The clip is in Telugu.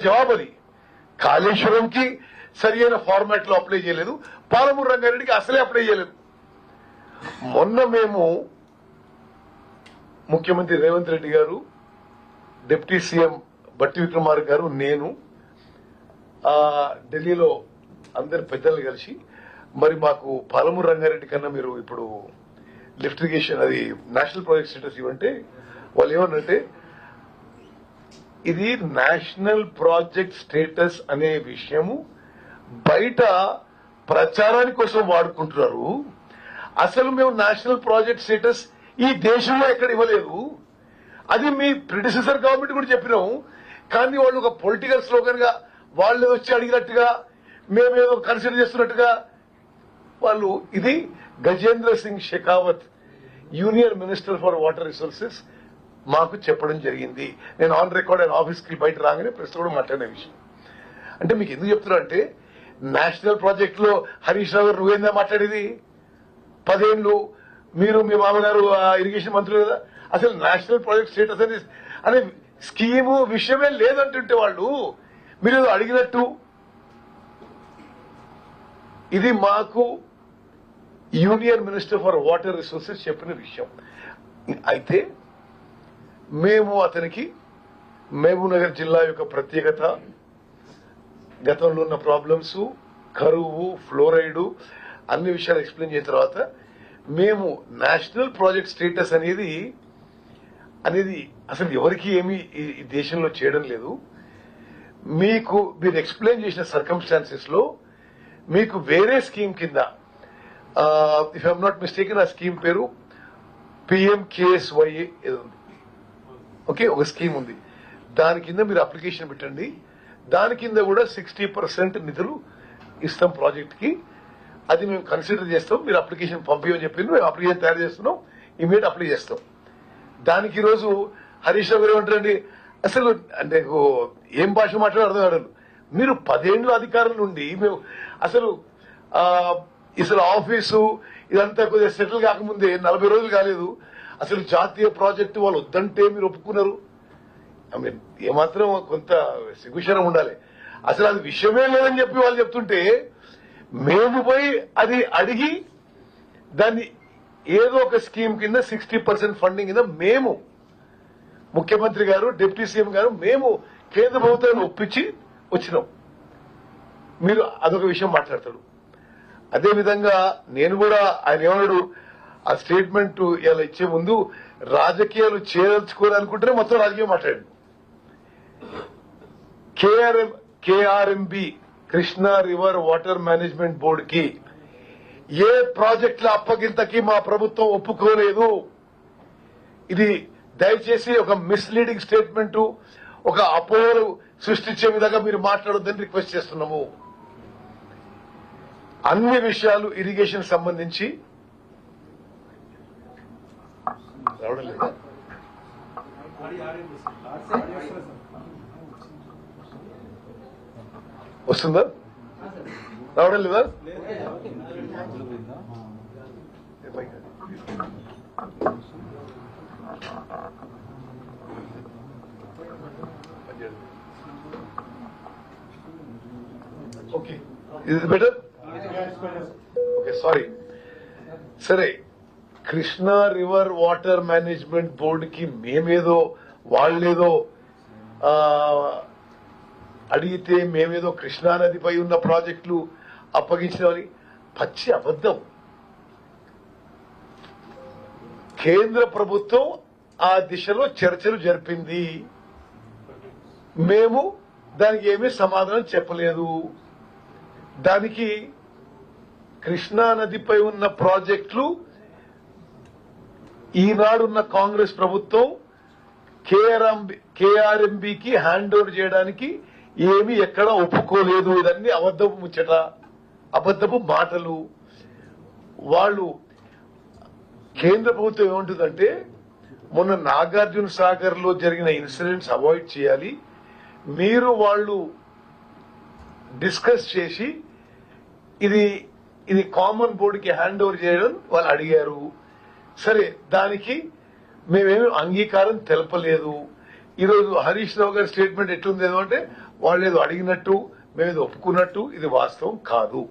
జవాబు అది కాళేశ్వరంకి సరి అయిన ఫార్మాట్ లో అప్లై చేయలేదు, పాలమూరు రంగారెడ్డికి అసలే అప్లై చేయలేదు. మొన్న మేము ముఖ్యమంత్రి రేవంత్ రెడ్డి గారు, డిప్యూటీ సీఎం బట్టి విక్రమార్క గారు, నేను ఢిల్లీలో అందరి పెద్దలు కలిసి మరి మాకు పాలమూరు రంగారెడ్డి కన్నా మీరు ఇప్పుడు లిఫ్ట్ ఇరిగేషన్ అది నేషనల్ ప్రాజెక్ట్ స్టేటస్ ఇవ్వంటే వాళ్ళు ఏమన్నంటే ఇది నేషనల్ ప్రాజెక్ట్ స్టేటస్ అనే విషయము బయట ప్రచారాని కోసం వాడుకుంటున్నారు. అసలు మేము నేషనల్ ప్రాజెక్ట్ స్టేటస్ ఈ దేశంలో ఎక్కడ ఇవ్వలేదు. అది మీ ప్రిడిసెసర్ గవర్నమెంట్ కూడా చెప్పినాం. కానీ వాళ్ళు ఒక పొలిటికల్ స్లోగన్ గా వాళ్ళు వచ్చి అడిగినట్టుగా మేమేదో కన్సిడర్ చేస్తున్నట్టుగా వాళ్ళు ఇది Gajendra Singh Shekhawat union minister for water resources మాకు చెప్పడం జరిగింది. నేను ఆన్ రికార్డ్ ఆయన ఆఫీస్కి బయట రాగానే ప్రెస్ కూడా మాట్లాడిన విషయం. అంటే మీకు ఎందుకు చెప్తున్నా అంటే నేషనల్ ప్రాజెక్ట్ లో హరీష్ రావు గారు నువ్వేందా మాట్లాడేది 10 ఏళ్లు మీరు మీ మామగారు ఇరిగేషన్ మంత్రులు కదా. అసలు నేషనల్ ప్రాజెక్ట్ స్టేటస్ అనే స్కీము విషయమే లేదంటుంటే వాళ్ళు మీరు అడిగినట్టు ఇది మాకు union minister for water resources చెప్పిన విషయం. అయితే మేము అతనికి మహబూబ్ నగర్ జిల్లా యొక్క ప్రత్యేకత, గతంలో ఉన్న ప్రాబ్లమ్స్, కరువు, ఫ్లోరైడ్ అన్ని విషయాలు ఎక్స్ప్లెయిన్ చేసిన తర్వాత మేము నేషనల్ ప్రాజెక్ట్ స్టేటస్ అనేది అసలు ఎవరికి ఏమీ ఈ దేశంలో చేయడం లేదు. మీకు మీరు ఎక్స్ప్లెయిన్ చేసిన సర్కమ్స్టాన్సెస్ లో మీకు వేరే స్కీమ్ కింద ఇఫ్ ఐఎమ్ నాట్ మిస్టేకెన్ ఆ స్కీమ్ పేరు PMKSY ఉంది. ఓకే, ఒక స్కీమ్ ఉంది. దాని కింద మీరు అప్లికేషన్ పెట్టండి. దాని కింద కూడా 60% నిధులు ఇస్తాం ప్రాజెక్ట్ కి. అది మేము కన్సిడర్ చేస్తాం. మీరు అప్లికేషన్ పంపించమని చెప్పింది. మేము అప్లికేషన్ తయారు చేస్తున్నాం, ఇమీడియట్ అప్లై చేస్తాం. దానికి ఈరోజు హరీష్ రావు గారు ఏమంటారండి, అసలు అంటే ఏం భాష మాట్లాడో అర్థం కాదు. మీరు 10 ఏళ్ల అధికారం నుండి మేము అసలు ఆఫీసు ఇదంతా కొద్దిగా సెటిల్ కాకముందే 40 రోజులు కాలేదు. అసలు జాతీయ ప్రాజెక్టు వాళ్ళు వద్దంటే మీరు ఒప్పుకున్నారు. ఐ మీన్ ఏమాత్రం కొంత సిగ్గుశరం ఉండాలి. అసలు అది విషయమే లేదని చెప్పి వాళ్ళు చెప్తుంటే మేము పోయి అది అడిగి దాన్ని ఏదో ఒక స్కీమ్ కింద 60% ఫండింగ్ కింద మేము ముఖ్యమంత్రి గారు, డిప్యూటీ సీఎం గారు మేము కేంద్ర ప్రభుత్వాన్ని ఒప్పించి వచ్చినాం. మీరు అదొక విషయం మాట్లాడతాడు. అదేవిధంగా నేను కూడా ఆయన ఏమన్నాడు ఆ స్టేట్మెంట్ ఇలా ఇచ్చే ముందు రాజకీయాలు చేయాలనుకుంటేనే మొత్తం రాజకీయం మాట్లాడాడు. KRMB Krishna river water management board కి ఏ ప్రాజెక్టుల అప్పగింతకి మా ప్రభుత్వం ఒప్పుకోలేదు. ఇది దయచేసి ఒక మిస్లీడింగ్ స్టేట్మెంట్, ఒక అపోహలు సృష్టించే విధంగా మీరు మాట్లాడొద్దని రిక్వెస్ట్ చేస్తున్నాము. అన్ని విషయాలు ఇరిగేషన్ సంబంధించి రావడం లేదా? వస్తుందా? రావడం లేదా? ఓకే, ఇది బెటర్. Okay, sorry. సరే, కృష్ణా రివర్ వాటర్ మేనేజ్మెంట్ బోర్డుకి మేమేదో వాళ్ళేదో అడిగితే మేమేదో కృష్ణానదిపై ఉన్న ప్రాజెక్టులు అప్పగించినవని పచ్చి అబద్దం. కేంద్ర ప్రభుత్వం ఆ దిశలో చర్చలు జరిపింది. మేము దానికి ఏమీ సమాధానం చెప్పలేదు. దానికి కృష్ణానదిపై ఉన్న ప్రాజెక్టులు ఈనాడున్న కాంగ్రెస్ ప్రభుత్వం KRMBకి హ్యాండ్ ఓవర్ చేయడానికి ఏమీ ఎక్కడా ఒప్పుకోలేదు. ఇదన్నీ అబద్దపు ముచ్చట, అబద్దపు మాటలు. వాళ్ళు కేంద్ర ప్రభుత్వం ఏమంటుందంటే మొన్న నాగార్జున సాగర్ లో జరిగిన ఇన్సిడెంట్స్ అవాయిడ్ చేయాలి, మీరు వాళ్ళు డిస్కస్ చేసి ఇది కామన్ బోర్డుకి హ్యాండ్ ఓవర్ చేయడం వాళ్ళు అడిగారు. సరే, దానికి మేమేమి అంగీకారం తెలపలేదు. ఈరోజు హరీష్ రావు గారి స్టేట్మెంట్ ఎట్లుంది ఏదో అంటే వాళ్ళు ఏదో అడిగినట్టు మేము ఏదో ఒప్పుకున్నట్టు ఇది వాస్తవం కాదు.